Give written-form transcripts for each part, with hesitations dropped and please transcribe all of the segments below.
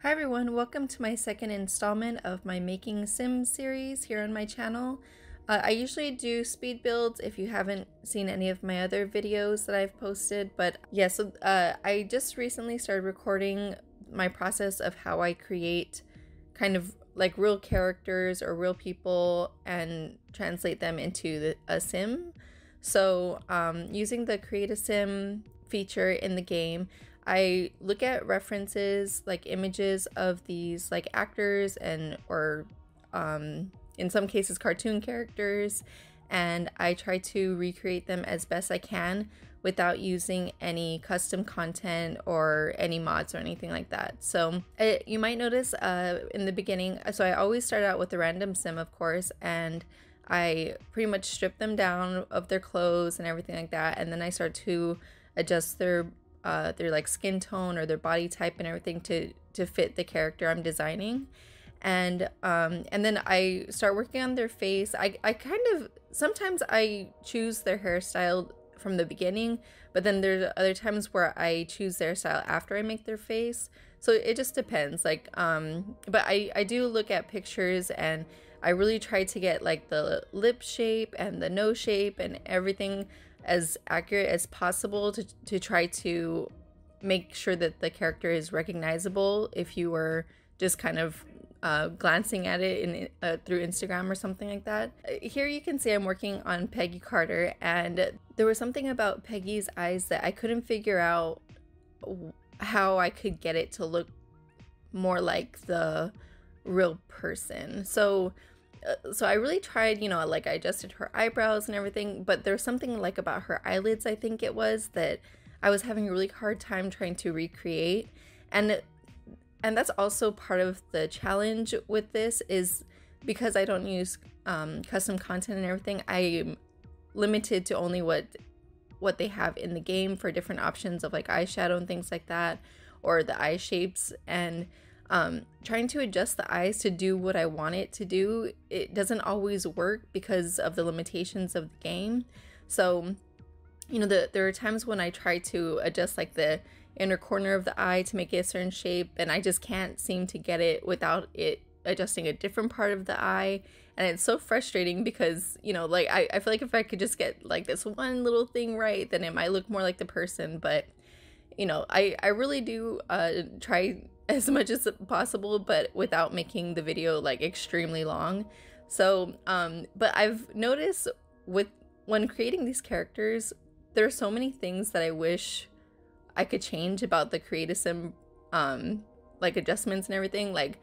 Hi everyone, welcome to my second installment of my Making Sims series here on my channel. I usually do speed builds if you haven't seen any of my other videos that I've posted, but yeah, so I just recently started recording my process of how I create kind of like real characters or real people and translate them into a sim. So using the Create a Sim feature in the game, I look at references like images of these like actors and or in some cases cartoon characters, and I try to recreate them as best I can without using any custom content or any mods or anything like that. So you might notice in the beginning, so I always start out with a random sim, of course, and I pretty much strip them down of their clothes and everything like that, and then I start to adjust their like skin tone or their body type and everything to fit the character I'm designing. And then I start working on their face. I kind of sometimes I choose their hairstyle from the beginning, but then there's other times where I choose their style after I make their face. So it just depends. Like but I do look at pictures and I really try to get like the lip shape and the nose shape and everything as accurate as possible to try to make sure that the character is recognizable if you were just kind of glancing at it in through Instagram or something like that. Here you can see I'm working on Peggy Carter, and there was something about Peggy's eyes that I couldn't figure out how I could get it to look more like the real person. So I really tried, you know, like I adjusted her eyebrows and everything, but there's something like about her eyelids, I think it was, that I was having a really hard time trying to recreate. And that's also part of the challenge with this, is because I don't use custom content and everything, I'm limited to only what they have in the game for different options of like eyeshadow and things like that, or the eye shapes. And trying to adjust the eyes to do what I want it to do, it doesn't always work because of the limitations of the game. So, you know, there are times when I try to adjust like the inner corner of the eye to make it a certain shape, and I just can't seem to get it without it adjusting a different part of the eye. And it's so frustrating because, you know, like I feel like if I could just get like this one little thing right, then it might look more like the person. But, you know, I really do try as much as possible, but without making the video like extremely long. So but I've noticed when creating these characters, there are so many things that I wish I could change about the Create a Sim like adjustments and everything. Like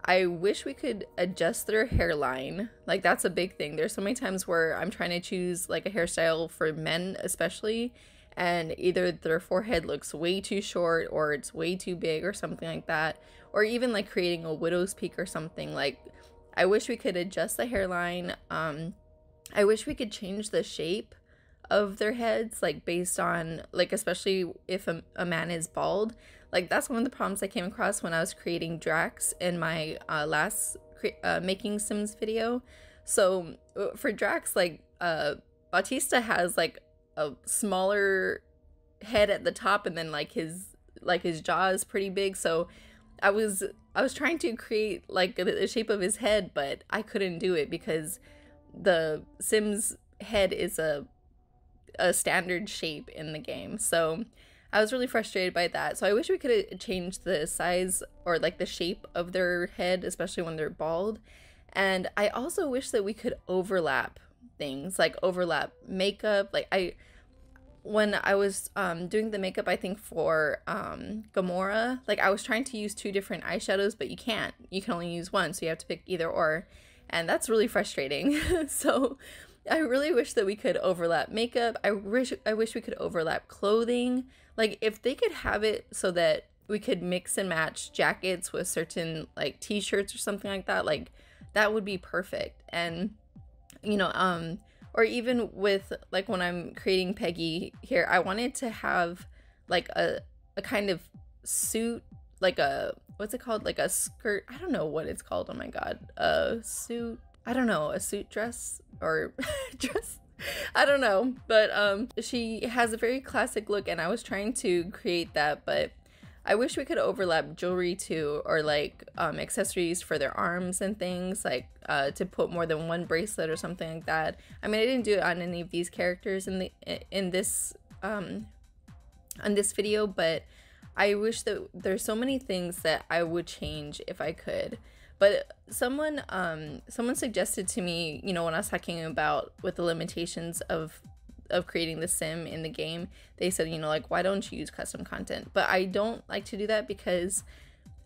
I wish we could adjust their hairline. Like that's a big thing. There's so many times where I'm trying to choose like a hairstyle for men especially, and either their forehead looks way too short or it's way too big or something like that, or even like creating a widow's peak or something. Like I wish we could adjust the hairline. I wish we could change the shape of their heads, like based on like, especially if a man is bald. Like that's one of the problems I came across when I was creating Drax in my last Making Sims video. So for Drax, like Bautista has like a smaller head at the top, and then like his jaw is pretty big. So I was trying to create like the shape of his head, but I couldn't do it because the Sims head is a standard shape in the game. So I was really frustrated by that. So I wish we could have changed the size or like the shape of their head, especially when they're bald. And I also wish that we could overlap things, like overlap makeup. Like when I was doing the makeup, I think for Gamora, like I was trying to use two different eyeshadows, but you can only use one, so you have to pick either or, and that's really frustrating. So I really wish that we could overlap makeup. I wish we could overlap clothing. Like if they could have it so that we could mix and match jackets with certain like t-shirts or something like that, like that would be perfect. And you know, or even with like when I'm creating Peggy here, I wanted to have like a kind of suit, like a, what's it called, like a skirt, I don't know what it's called, oh my god, a suit, I don't know, a suit dress or dress, I don't know. But she has a very classic look, and I was trying to create that, but I wish we could overlap jewelry too, or like accessories for their arms and things, like to put more than one bracelet or something like that. I mean, I didn't do it on any of these characters in this on this video, but I wish that there's so many things that I would change if I could. But someone suggested to me, you know, when I was talking about with the limitations of creating the sim in the game, they said, you know, like, why don't you use custom content? But I don't like to do that because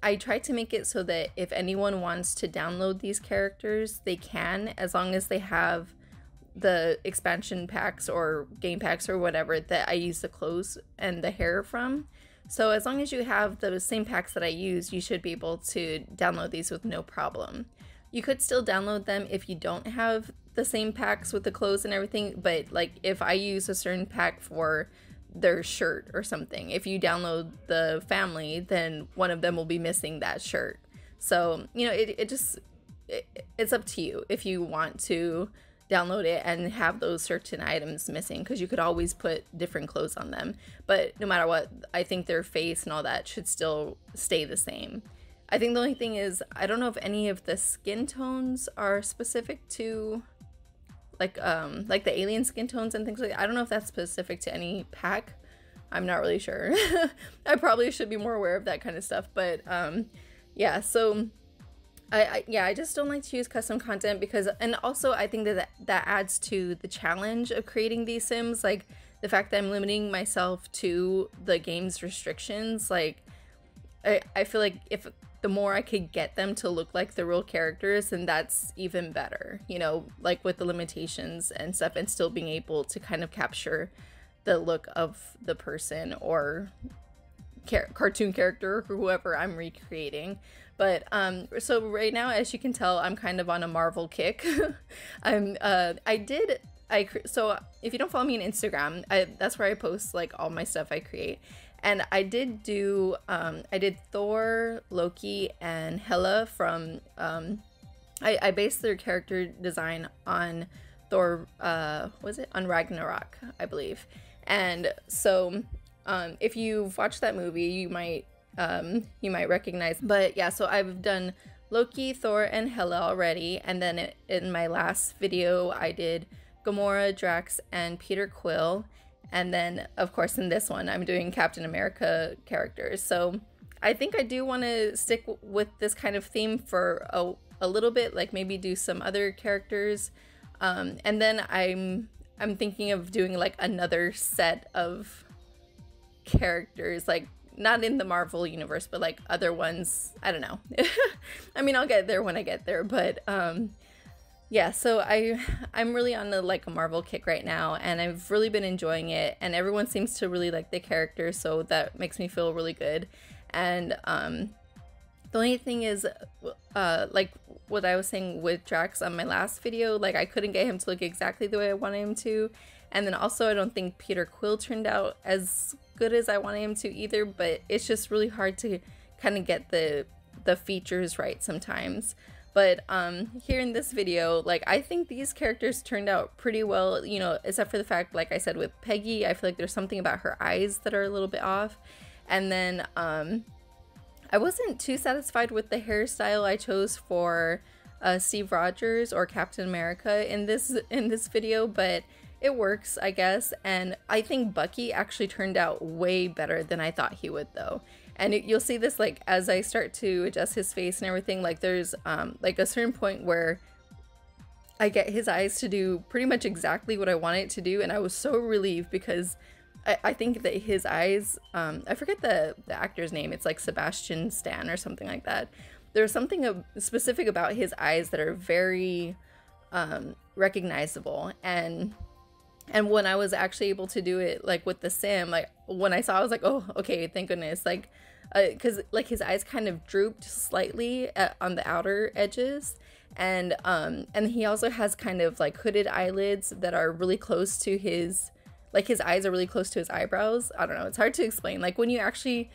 I try to make it so that if anyone wants to download these characters, they can, as long as they have the expansion packs or game packs or whatever that I use the clothes and the hair from. So as long as you have the same packs that I use, you should be able to download these with no problem. You could still download them if you don't have the same packs with the clothes and everything, but like if I use a certain pack for their shirt or something, if you download the family, then one of them will be missing that shirt. So, you know, it's up to you if you want to download it and have those certain items missing, because you could always put different clothes on them. But no matter what, I think their face and all that should still stay the same. I think the only thing is, I don't know if any of the skin tones are specific to like the alien skin tones and things like that. I don't know if that's specific to any pack. I'm not really sure. I probably should be more aware of that kind of stuff, but yeah, so I just don't like to use custom content because, and also I think that adds to the challenge of creating these sims, like the fact that I'm limiting myself to the game's restrictions. Like I feel like if the more I could get them to look like the real characters, then that's even better, you know, like with the limitations and stuff, and still being able to kind of capture the look of the person or cartoon character or whoever I'm recreating. But so right now, as you can tell, I'm kind of on a Marvel kick. So if you don't follow me on Instagram, that's where I post like all my stuff I create. And I did do, I did Thor, Loki, and Hela from, I based their character design on Thor, was it? On Ragnarok, I believe. And so, if you've watched that movie, you might recognize. But yeah, so I've done Loki, Thor, and Hela already. And then in my last video, I did Gamora, Drax, and Peter Quill. And then, of course, in this one, I'm doing Captain America characters. So I think I do want to stick with this kind of theme for a little bit, like maybe do some other characters. And then I'm thinking of doing like another set of characters, like not in the Marvel universe, but like other ones. I don't know. I mean, I'll get there when I get there, but yeah, so I'm really on a Marvel kick right now, and I've really been enjoying it, and everyone seems to really like the character, so that makes me feel really good. And the only thing is, like what I was saying with Drax on my last video, like I couldn't get him to look exactly the way I wanted him to. And then also I don't think Peter Quill turned out as good as I wanted him to either, but it's just really hard to kind of get the features right sometimes. But here in this video, like I think these characters turned out pretty well, you know, except for the fact, like I said, with Peggy, I feel like there's something about her eyes that are a little bit off. And then I wasn't too satisfied with the hairstyle I chose for Steve Rogers or Captain America in this video, but it works, I guess. And I think Bucky actually turned out way better than I thought he would, though. And you'll see this like as I start to adjust his face and everything. Like there's like a certain point where I get his eyes to do pretty much exactly what I want it to do, and I was so relieved because I think that his eyes, I forget the actor's name, it's like Sebastian Stan or something like that. There's something specific about his eyes that are very recognizable, and when I was actually able to do it like with the sim, like when I saw, I was like, oh, okay, thank goodness. Like because like his eyes kind of drooped slightly on the outer edges, and he also has kind of like hooded eyelids that are really close to his, like his eyes are really close to his eyebrows. I don't know, it's hard to explain. Like when you actually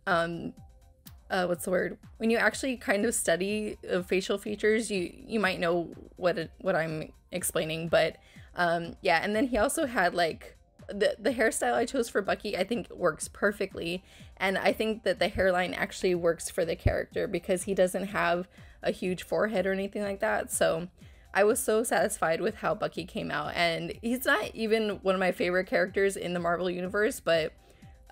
what's the word, when you actually kind of study facial features, you might know what I'm explaining. But yeah, and then he also had like the hairstyle I chose for Bucky, I think works perfectly. And I think that the hairline actually works for the character because he doesn't have a huge forehead or anything like that. So I was so satisfied with how Bucky came out. And he's not even one of my favorite characters in the Marvel Universe, but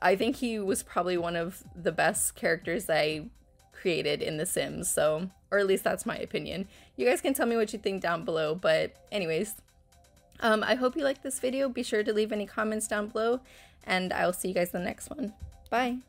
I think he was probably one of the best characters that I created in The Sims. So, or at least that's my opinion. You guys can tell me what you think down below. But anyways, I hope you liked this video. Be sure to leave any comments down below, and I'll see you guys in the next one. Bye!